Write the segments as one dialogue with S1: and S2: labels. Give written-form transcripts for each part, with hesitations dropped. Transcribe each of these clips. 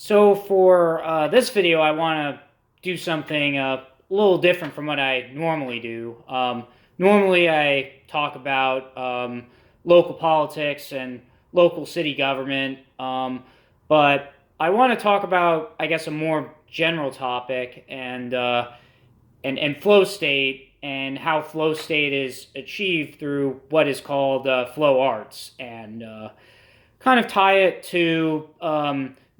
S1: So for this video, I want to do something a little different from what I normally do. Normally, I talk about local politics and local city government, but I want to talk about, I guess, a more general topic and flow state and how flow state is achieved through what is called flow arts and kind of tie it to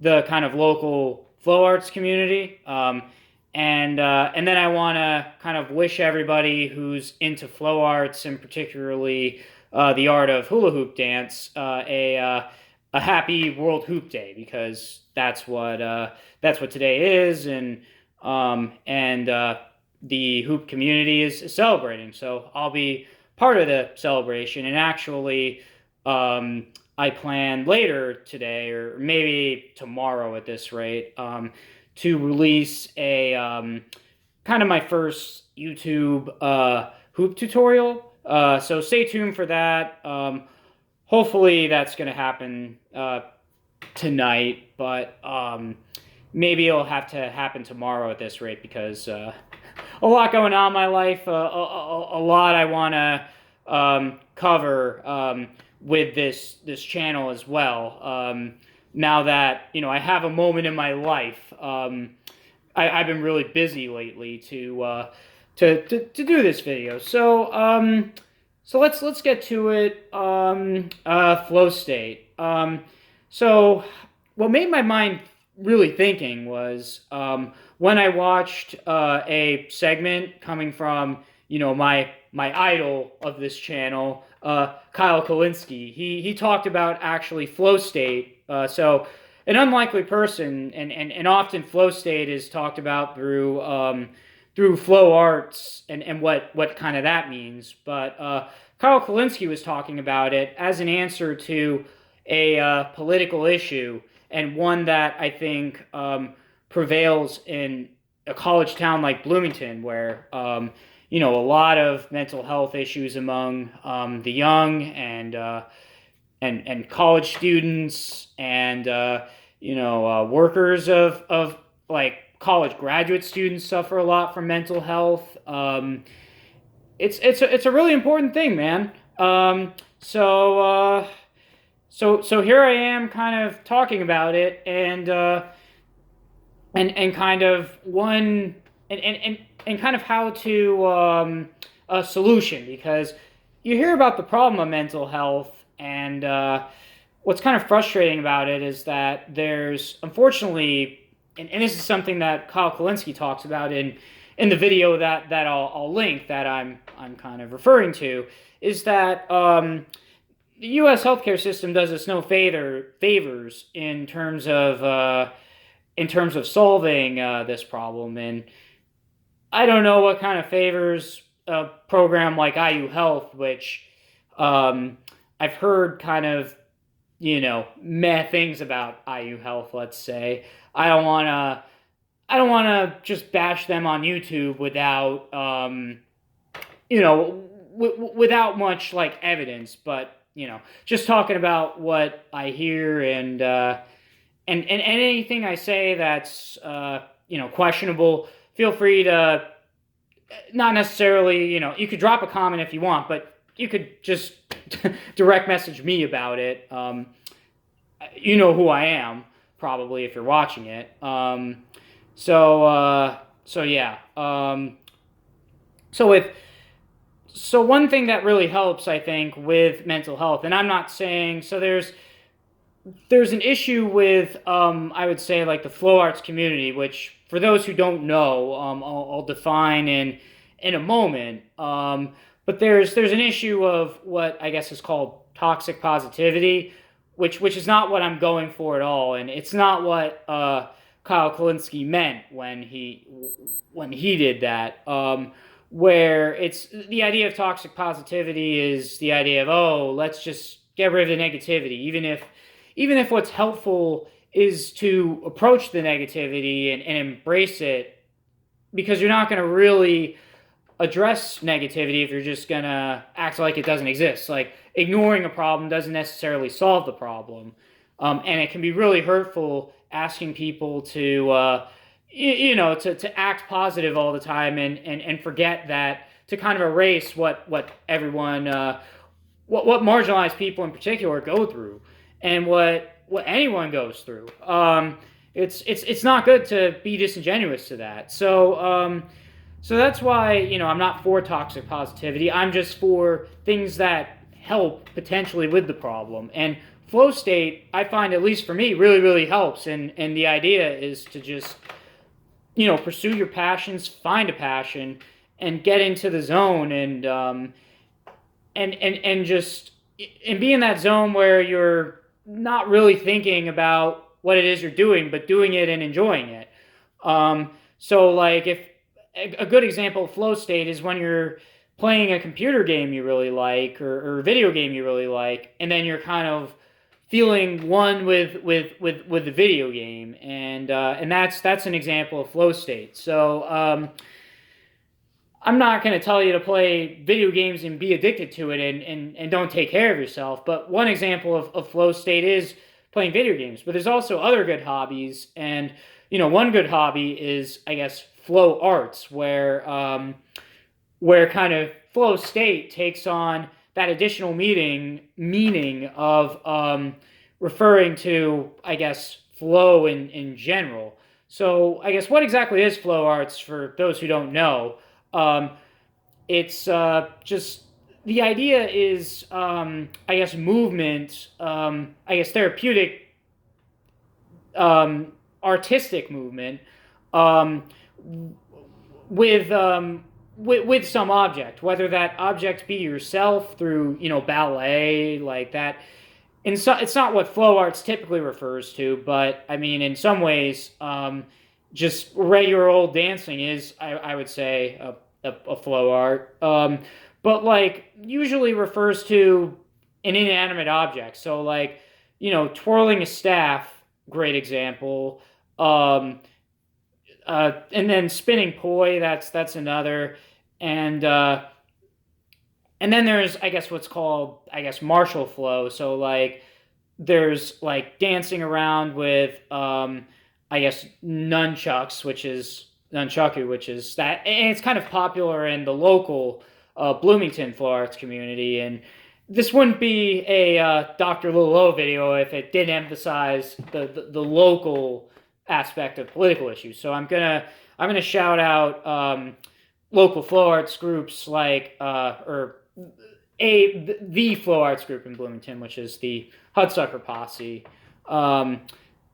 S1: the kind of local flow arts community. And then I want to kind of wish everybody who's into flow arts and particularly the art of hula hoop dance a happy World Hoop Day, because that's what today is, and the hoop community is celebrating. So I'll be part of the celebration, and actually, I plan later today, or maybe tomorrow at this rate, to release a kind of my first YouTube hoop tutorial. So stay tuned for that. Hopefully that's going to happen tonight, but maybe it'll have to happen tomorrow at this rate, because a lot going on in my life, a lot I want to cover with this channel as well. Now that I have a moment in my life, I've been really busy lately to do this video. So let's get to it. Flow state. So what made my mind really thinking was when I watched a segment coming from my idol of this channel, Kyle Kullinski. He talked about actually flow state. So an unlikely person, and often flow state is talked about through flow arts and what kind of that means. But Kyle Kullinski was talking about it as an answer to a political issue, and one that I think prevails in a college town like Bloomington, where a lot of mental health issues among the young and college students and workers of like college graduate students suffer a lot from mental health. It's a really important thing, man. So here I am, kind of talking about it, and kind of one and kind of how to a solution, because you hear about the problem of mental health, and what's kind of frustrating about it is that there's, unfortunately, and this is something that Kyle Kullinski talks about in the video that I'll link, that I'm kind of referring to, is that the U.S. healthcare system does us no favors in terms of solving this problem. And I don't know what kind of favors a program like IU Health, which I've heard kind of meh things about IU Health. Let's say I don't want to just bash them on YouTube without without much like evidence, but just talking about what I hear, and anything I say that's questionable, feel free to, not necessarily, you could drop a comment if you want, but you could just direct message me about it. You know who I am, probably, if you're watching it. So one thing that really helps, I think, with mental health, and I'm not saying, so there's an issue with, I would say, like the flow arts community, which, for those who don't know, I'll define in a moment. But there's an issue of what I guess is called toxic positivity, which is not what I'm going for at all, and it's not what Kyle Kullinski meant when he did that. Where it's the idea of toxic positivity is the idea of, oh, let's just get rid of the negativity, even if what's helpful is to approach the negativity and embrace it, because you're not going to really address negativity if you're just going to act like it doesn't exist. Like, ignoring a problem doesn't necessarily solve the problem. And it can be really hurtful asking people to to act positive all the time and forget that, to kind of erase what everyone what marginalized people in particular go through, and what anyone goes through. It's not good to be disingenuous to that. So that's why, I'm not for toxic positivity. I'm just for things that help potentially with the problem. And flow state, I find, at least for me, really, really helps. And the idea is to just, pursue your passions, find a passion, and get into the zone, and just and be in that zone where you're not really thinking about what it is you're doing, but doing it and enjoying it. So like, if a good example of flow state is when you're playing a computer game you really like, or a video game you really like, and then you're kind of feeling one with the video game, and that's an example of flow state. So I'm not going to tell you to play video games and be addicted to it and don't take care of yourself, but one example of flow state is playing video games. But there's also other good hobbies, and one good hobby is, I guess, flow arts, where kind of flow state takes on that additional meaning of referring to, I guess, flow in general. So I guess, what exactly is flow arts, for those who don't know? It's just, the idea is, I guess, movement, I guess therapeutic, artistic movement, with some object, whether that object be yourself through, ballet, like that. And so it's not what flow arts typically refers to, but I mean, in some ways, just regular old dancing is, I would say, a flow art. But like, usually refers to an inanimate object. So like, twirling a staff, great example. And then spinning poi, that's another. And then there's, I guess, what's called, I guess, martial flow. So like, there's like dancing around with, I guess, nunchucks, which is nunchaku, which is that, and it's kind of popular in the local Bloomington Flowarts community. And this wouldn't be a Dr. Lilo video if it didn't emphasize the local aspect of political issues. So I'm gonna shout out local flow arts groups like the flow arts group in Bloomington, which is the Hudsucker Posse. I'm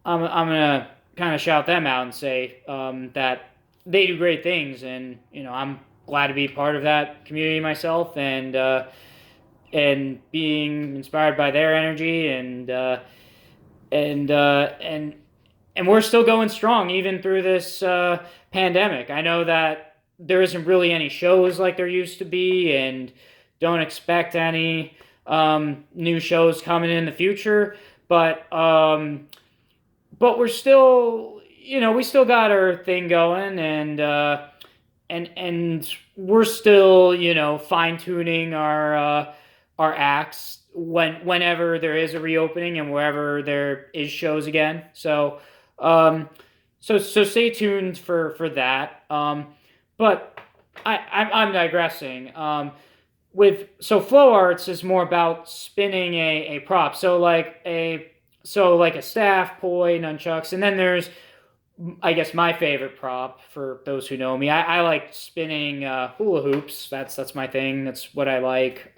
S1: gonna kind of shout them out and say that they do great things, and I'm glad to be part of that community myself, and being inspired by their energy, and we're still going strong even through this pandemic. I know that there isn't really any shows like there used to be, and don't expect any new shows coming in the future. But we're still, we still got our thing going, and we're still, fine tuning our acts whenever there is a reopening and wherever there is shows again. So stay tuned for that. But I'm digressing. So flow arts is more about spinning a prop. So like a staff, poi, nunchucks, and then there's, I guess, my favorite prop, for those who know me. I like spinning hula hoops. That's my thing. That's what I like.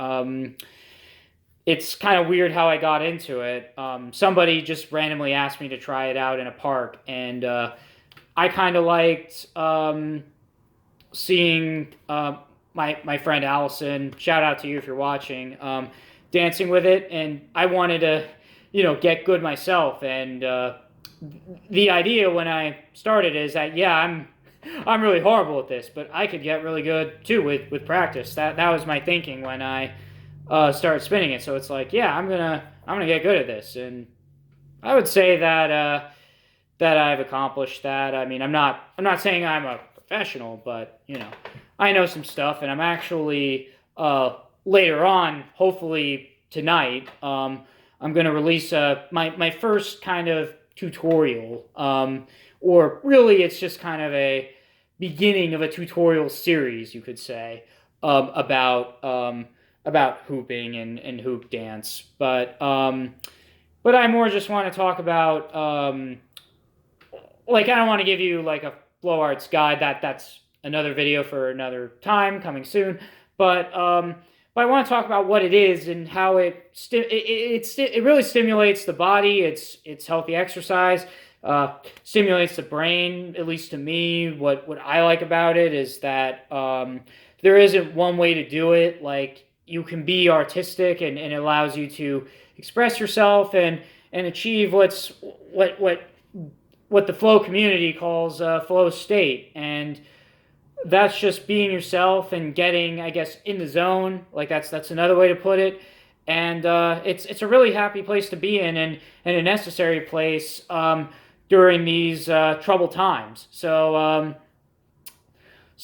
S1: It's kind of weird how I got into it. Somebody just randomly asked me to try it out in a park, and I kind of liked seeing my friend Allison, shout out to you if you're watching, dancing with it, and I wanted to, get good myself. And the idea when I started is that, yeah, I'm really horrible at this, but I could get really good too with practice. That was my thinking when I started spinning it. So it's like, yeah, I'm gonna get good at this, and I would say that I've accomplished that. I mean, I'm not saying I'm a professional, but I know some stuff, and I'm actually later on, hopefully tonight, I'm going to release my first kind of tutorial, or really it's just kind of a beginning of a tutorial series, you could say, about hooping and hoop dance. But I more just want to talk about like I don't want to give you like a Flowarts guide. That's another video for another time coming soon. But I want to talk about what it is and how it really stimulates the body. It's healthy exercise. Stimulates the brain, at least to me. What I like about it is that there isn't one way to do it. Like you can be artistic, and it allows you to express yourself and achieve what the flow community calls flow state. And that's just being yourself and getting, I guess, in the zone. Like that's another way to put it. And it's a really happy place to be in, and a necessary place during these troubled times. So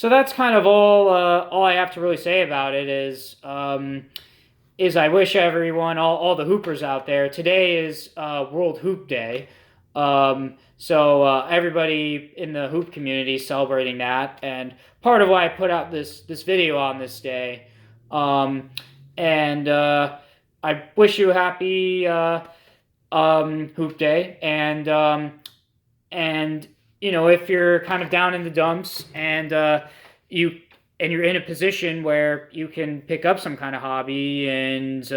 S1: that's kind of all I have to really say about it. Is I wish everyone, all the hoopers out there, today is World Hoop Day. So everybody in the hoop community is celebrating that, and part of why I put out this video on this day. And I wish you a happy Hoop Day, and if you're kind of down in the dumps and you're in a position where you can pick up some kind of hobby, and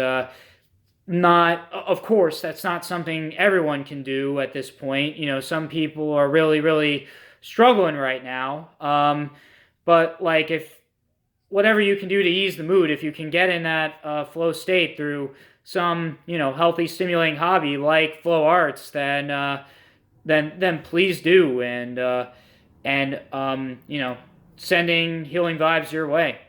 S1: not, of course, that's not something everyone can do at this point. Some people are really, really struggling right now. But like, if whatever you can do to ease the mood, if you can get in that flow state through some, healthy, stimulating hobby like Flowarts, then please do. And sending healing vibes your way.